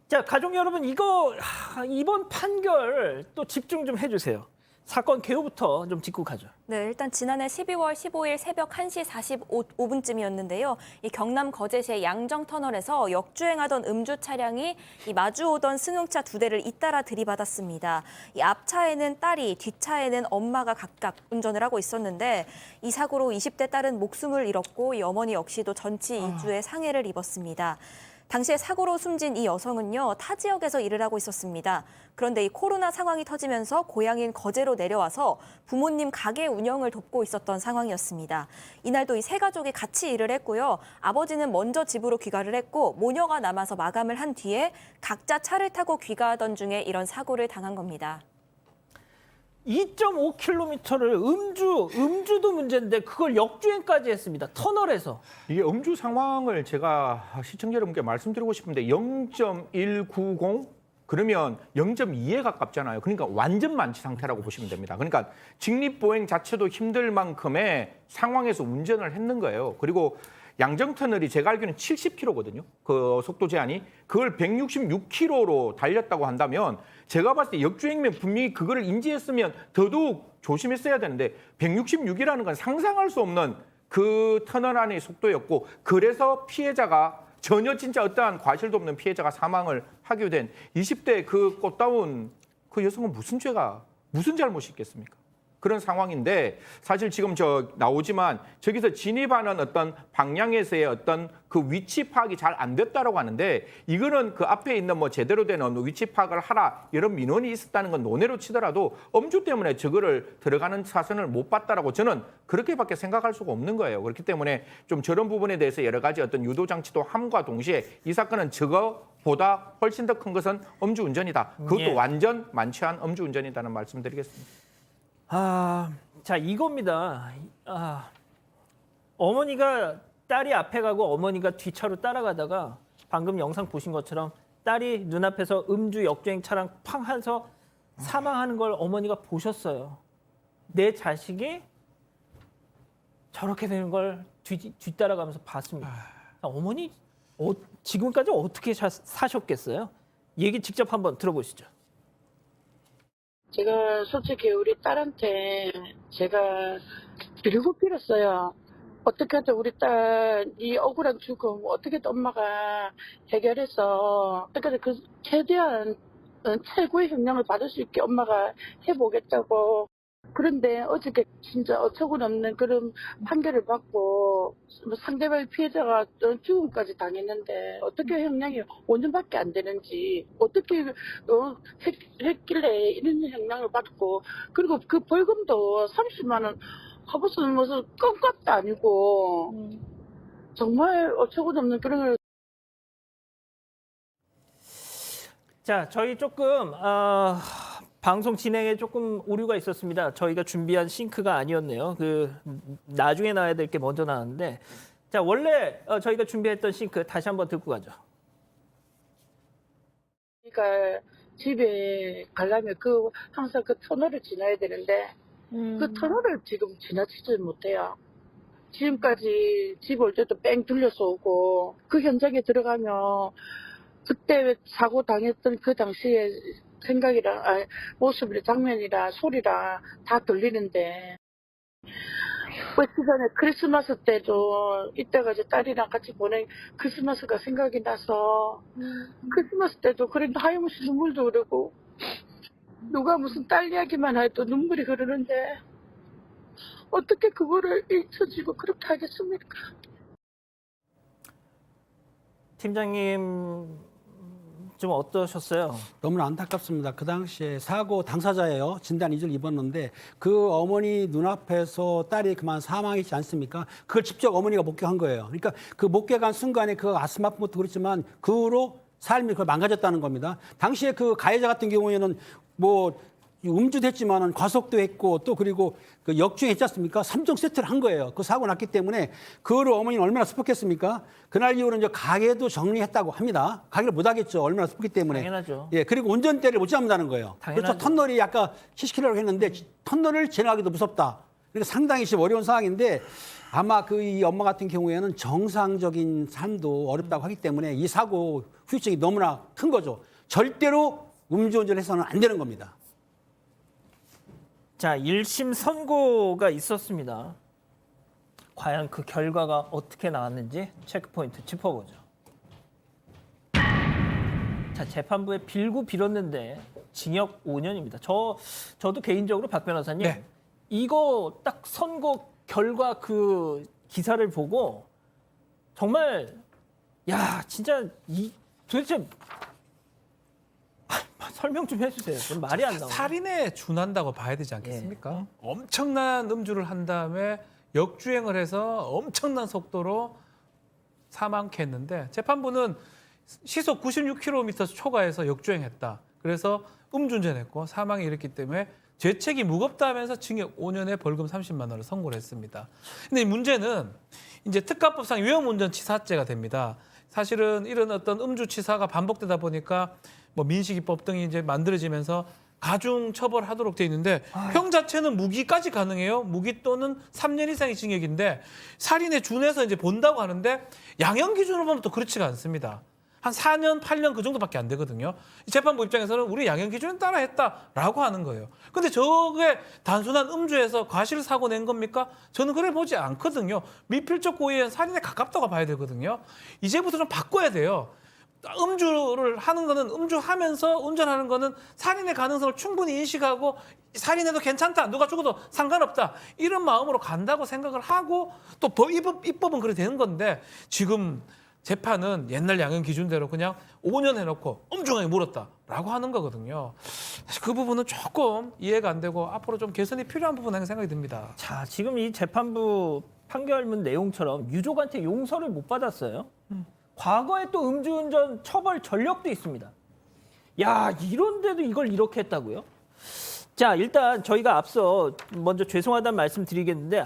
자, 가족 여러분, 이번 판결 또 집중 좀 해주세요. 사건 개요부터 좀 짚고 가죠. 네, 일단 지난해 12월 15일 새벽 1시 45분쯤이었는데요. 이 경남 거제시의 양정터널에서 역주행하던 음주 차량이 이 마주오던 승용차 두 대를 잇따라 들이받았습니다. 이 앞차에는 딸이, 뒷차에는 엄마가 각각 운전을 하고 있었는데 이 사고로 20대 딸은 목숨을 잃었고 이 어머니 역시도 전치 2주의 상해를 입었습니다. 당시에 사고로 숨진 이 여성은요, 타 지역에서 일을 하고 있었습니다. 그런데 이 코로나 상황이 터지면서 고향인 거제로 내려와서 부모님 가게 운영을 돕고 있었던 상황이었습니다. 이날도 이 세 가족이 같이 일을 했고요. 아버지는 먼저 집으로 귀가를 했고 모녀가 남아서 마감을 한 뒤에 각자 차를 타고 귀가하던 중에 이런 사고를 당한 겁니다. 2.5km를 음주도 문제인데 그걸 역주행까지 했습니다. 터널에서. 이게 음주 상황을 제가 시청자 여러분께 말씀드리고 싶은데 0.190 그러면 0.2에 가깝잖아요. 그러니까 완전 만취 상태라고 보시면 됩니다. 그러니까 직립보행 자체도 힘들 만큼의 상황에서 운전을 했는 거예요. 그리고 양정터널이 제가 알기로는 70km거든요. 그 속도 제한이. 그걸 166km로 달렸다고 한다면 제가 봤을 때 역주행이면 분명히 그거를 인지했으면 더더욱 조심했어야 되는데 166이라는 건 상상할 수 없는 그 터널 안의 속도였고 그래서 피해자가 전혀 진짜 어떠한 과실도 없는 피해자가 사망을 하게 된 20대 그 꽃다운 그 여성은 무슨 잘못이 있겠습니까? 그런 상황인데 사실 지금 나오지만 저기서 진입하는 어떤 방향에서의 어떤 그 위치 파악이 잘 안 됐다라고 하는데 이거는 그 앞에 있는 뭐 제대로 된 위치 파악을 하라 이런 민원이 있었다는 건 논외로 치더라도 음주 때문에 저거를 들어가는 차선을 못 봤다라고 저는 그렇게밖에 생각할 수가 없는 거예요. 그렇기 때문에 좀 저런 부분에 대해서 여러 가지 어떤 유도 장치도 함과 동시에 이 사건은 저거보다 훨씬 더 큰 것은 음주운전이다. 그것도 예. 완전 만취한 음주운전이다는 말씀드리겠습니다. 자, 이겁니다. 어머니가 딸이 앞에 가고 어머니가 뒤차로 따라가다가 방금 영상 보신 것처럼 딸이 눈앞에서 음주 역주행 차량 팡 해서 사망하는 걸 어머니가 보셨어요. 내 자식이 저렇게 되는 걸 뒤따라가면서 봤습니다. 어머니 지금까지 어떻게 사셨겠어요? 얘기 직접 한번 들어보시죠. 제가 솔직히 우리 딸한테 제가 빌고 빌었어요. 어떻게 하든 우리 딸 이 억울한 죽음 어떻게든 엄마가 해결해서 어떻게든 그 최대한 최고의 형량을 받을 수 있게 엄마가 해보겠다고. 그런데 어저께 진짜 어처구니없는 그런 판결을 받고 상대방 피해자가 죽음까지 당했는데 어떻게 형량이 5년밖에 안 되는지 어떻게 했길래 이런 형량을 받고 그리고 그 벌금도 30만 원 무슨 껌값도 아니고 정말 어처구니없는 그런 걸. 자, 저희 조금 방송 진행에 조금 오류가 있었습니다. 저희가 준비한 싱크가 아니었네요. 나중에 나와야 될 게 먼저 나왔는데, 자, 원래 저희가 준비했던 싱크 다시 한번 듣고 가죠. 그러니까 집에 가려면 항상 그 터널을 지나야 되는데 그 터널을 지금 지나치지 못해요. 지금까지 집 올 때도 뺑 들려서 오고 그 현장에 들어가면 그때 사고 당했던 그 당시의 생각이랑 모습이랑 장면이랑 소리랑 다 들리는데 며칠 전에 크리스마스 때도 이때가 이제 딸이랑 같이 보낸 크리스마스가 생각이 나서 크리스마스 때도 그래도 하염없이 눈물도 흐르고 누가 무슨 딸 이야기만 해도 눈물이 흐르는데 어떻게 그거를 잊혀지고 그렇게 하겠습니까? 팀장님 좀 어떠셨어요? 너무나 안타깝습니다. 그 당시에 사고 당사자예요. 진단 이주를 입었는데 그 어머니 눈앞에서 딸이 그만 사망했지 않습니까? 그걸 직접 어머니가 목격한 거예요. 그러니까 그 목격한 순간에 그 가슴 아픈 것도 그렇지만 그 후로 삶이 그걸 망가졌다는 겁니다. 당시에 그 가해자 같은 경우에는 뭐 음주도 했지만은 과속도 했고 또 그리고 그 역주행했지 않습니까? 3종 세트를 한 거예요. 그 사고 났기 때문에 그거를 어머니는 얼마나 슬펐겠습니까? 그날 이후로 이제 가게도 정리했다고 합니다. 가게를 못 하겠죠. 얼마나 슬프기 때문에. 당연하죠. 예, 그리고 운전대를 못 잡는다는 거예요. 당연하죠. 그렇죠. 터널이 아까 70km라고 했는데 터널을 지나가기도 무섭다. 그러니까 상당히 지금 어려운 상황인데 아마 그 이 엄마 같은 경우에는 정상적인 삶도 어렵다고 하기 때문에 이 사고 후유증이 너무나 큰 거죠. 절대로 음주운전해서는 안 되는 겁니다. 자, 1심 선고가 있었습니다. 과연 그 결과가 어떻게 나왔는지 체크포인트 짚어보죠. 자, 재판부에 빌고 빌었는데 징역 5년입니다. 저도 개인적으로 박 변호사님 네. 이거 딱 선고 결과 그 기사를 보고 정말 야 진짜 이 도대체 설명 좀 해주세요. 그럼 말이 안 나와요. 살인에 준한다고 봐야 되지 않겠습니까? 엄청난 음주를 한 다음에 역주행을 해서 엄청난 속도로 사망케 했는데 재판부는 시속 96km 초과해서 역주행했다. 그래서 음주운전했고 사망이 일었기 때문에 죄책이 무겁다 하면서 징역 5년에 벌금 30만 원을 선고를 했습니다. 근데 이 문제는 이제 특가법상 위험운전치사죄가 됩니다. 사실은 이런 어떤 음주치사가 반복되다 보니까 뭐 민식이법 등이 이제 만들어지면서 가중 처벌하도록 돼 있는데 형 자체는 무기까지 가능해요. 무기 또는 3년 이상의 징역인데 살인에 준해서 이제 본다고 하는데 양형 기준으로 보면 또 그렇지가 않습니다. 한 4년, 8년 그 정도밖에 안 되거든요. 이 재판부 입장에서는 우리 양형 기준에 따라 했다라고 하는 거예요. 근데 저게 단순한 음주에서 과실 사고 낸 겁니까? 저는 그래 보지 않거든요. 미필적 고의에 살인에 가깝다고 봐야 되거든요. 이제부터 좀 바꿔야 돼요. 음주를 하는 거는 음주하면서 운전하는 거는 살인의 가능성을 충분히 인식하고 살인해도 괜찮다. 누가 죽어도 상관없다. 이런 마음으로 간다고 생각을 하고 또 입법은 그래 되는 건데 지금 재판은 옛날 양형 기준대로 그냥 5년 해놓고 엄중하게 물었다라고 하는 거거든요. 사실 그 부분은 조금 이해가 안 되고 앞으로 좀 개선이 필요한 부분이라는 생각이 듭니다. 자, 지금 이 재판부 판결문 내용처럼 유족한테 용서를 못 받았어요. 과거에 또 음주운전 처벌 전력도 있습니다. 야, 이런데도 이걸 이렇게 했다고요? 자, 일단 저희가 앞서 먼저 죄송하다는 말씀 드리겠는데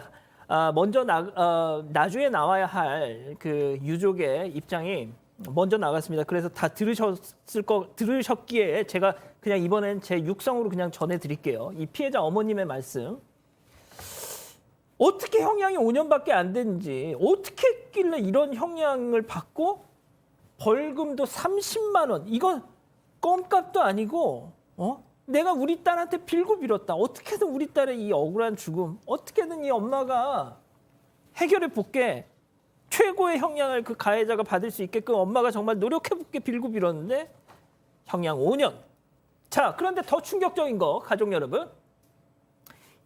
먼저 나중에 나와야 할 그 유족의 입장이 먼저 나갔습니다. 그래서 다 들으셨기에 제가 그냥 이번엔 제 육성으로 그냥 전해드릴게요. 이 피해자 어머님의 말씀. 어떻게 형량이 5년밖에 안 되는지 어떻게 했길래 이런 형량을 받고 벌금도 30만 원. 이건 껌값도 아니고 내가 우리 딸한테 빌고 빌었다. 어떻게든 우리 딸의 이 억울한 죽음 어떻게든 이 엄마가 해결해 볼게. 최고의 형량을 그 가해자가 받을 수 있게끔 엄마가 정말 노력해 볼게 빌고 빌었는데 형량 5년. 자, 그런데 더 충격적인 거 가족 여러분.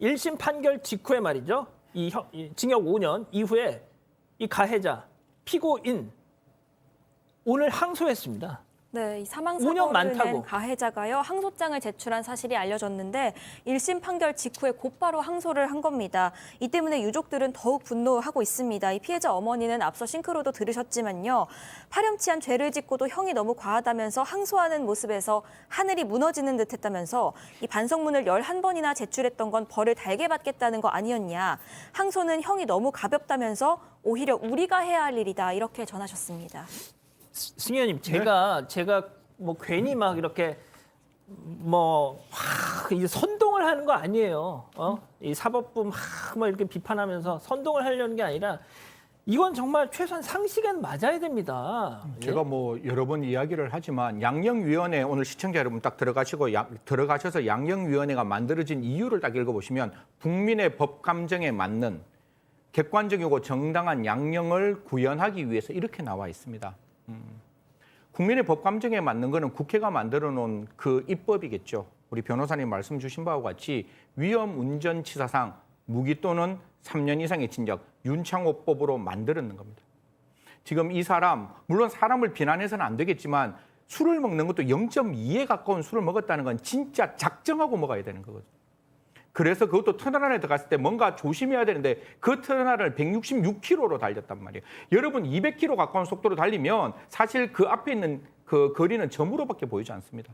1심 판결 직후에 말이죠. 이 징역 5년 이후에 이 가해자 피고인 오늘 항소했습니다. 네, 이 사망 5년 사고를 많다고. 낸 가해자가요 항소장을 제출한 사실이 알려졌는데 1심 판결 직후에 곧바로 항소를 한 겁니다. 이 때문에 유족들은 더욱 분노하고 있습니다. 이 피해자 어머니는 앞서 싱크로도 들으셨지만요. 파렴치한 죄를 짓고도 형이 너무 과하다면서 항소하는 모습에서 하늘이 무너지는 듯했다면서 이 반성문을 11번이나 제출했던 건 벌을 달게 받겠다는 거 아니었냐. 항소는 형이 너무 가볍다면서 오히려 우리가 해야 할 일이다. 이렇게 전하셨습니다. 승현님, 제가 뭐 괜히 막 이렇게 이제 선동을 하는 거 아니에요. 이 사법부 막 이렇게 비판하면서 선동을 하려는 게 아니라 이건 정말 최소한 상식은 맞아야 됩니다. 제가 뭐 여러 번 이야기를 하지만 양형위원회 오늘 시청자 여러분 딱 들어가셔서 양형위원회가 만들어진 이유를 딱 읽어보시면 국민의 법 감정에 맞는 객관적이고 정당한 양형을 구현하기 위해서 이렇게 나와 있습니다. 국민의 법 감정에 맞는 거는 국회가 만들어 놓은 그 입법이겠죠. 우리 변호사님 말씀 주신 바와 같이 위험운전치사상 무기 또는 3년 이상의 징역 윤창호법으로 만들었는 겁니다. 지금 이 사람 물론 사람을 비난해서는 안 되겠지만 술을 먹는 것도 0.2에 가까운 술을 먹었다는 건 진짜 작정하고 먹어야 되는 거거든요. 그래서 그것도 터널 안에 들어갔을 때 뭔가 조심해야 되는데 그 터널을 166km로 달렸단 말이에요. 여러분 200km 가까운 속도로 달리면 사실 그 앞에 있는 그 거리는 점으로밖에 보이지 않습니다.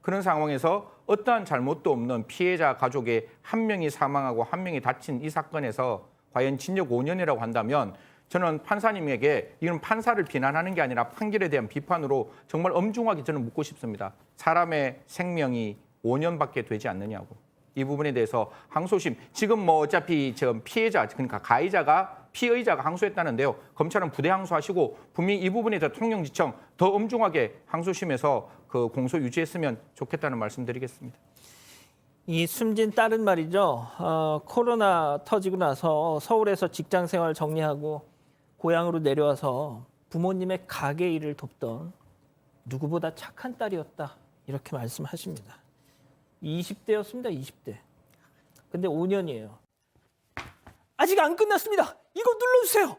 그런 상황에서 어떠한 잘못도 없는 피해자 가족의 한 명이 사망하고 한 명이 다친 이 사건에서 과연 징역 5년이라고 한다면 저는 판사님에게 이건 판사를 비난하는 게 아니라 판결에 대한 비판으로 정말 엄중하게 저는 묻고 싶습니다. 사람의 생명이 5년밖에 되지 않느냐고. 이 부분에 대해서 항소심 지금 뭐 어차피 지금 피해자 그러니까 가해자가 피의자가 항소했다는데요. 검찰은 부대 항소하시고 분명히 이 부분에 대해서 통영지청 더 엄중하게 항소심에서 그 공소 유지했으면 좋겠다는 말씀드리겠습니다. 이 숨진 딸은 말이죠. 코로나 터지고 나서 서울에서 직장 생활 정리하고 고향으로 내려와서 부모님의 가게 일을 돕던 누구보다 착한 딸이었다. 이렇게 말씀하십니다. 20대였습니다. 20대. 근데 5년이에요. 아직 안 끝났습니다. 이거 눌러주세요.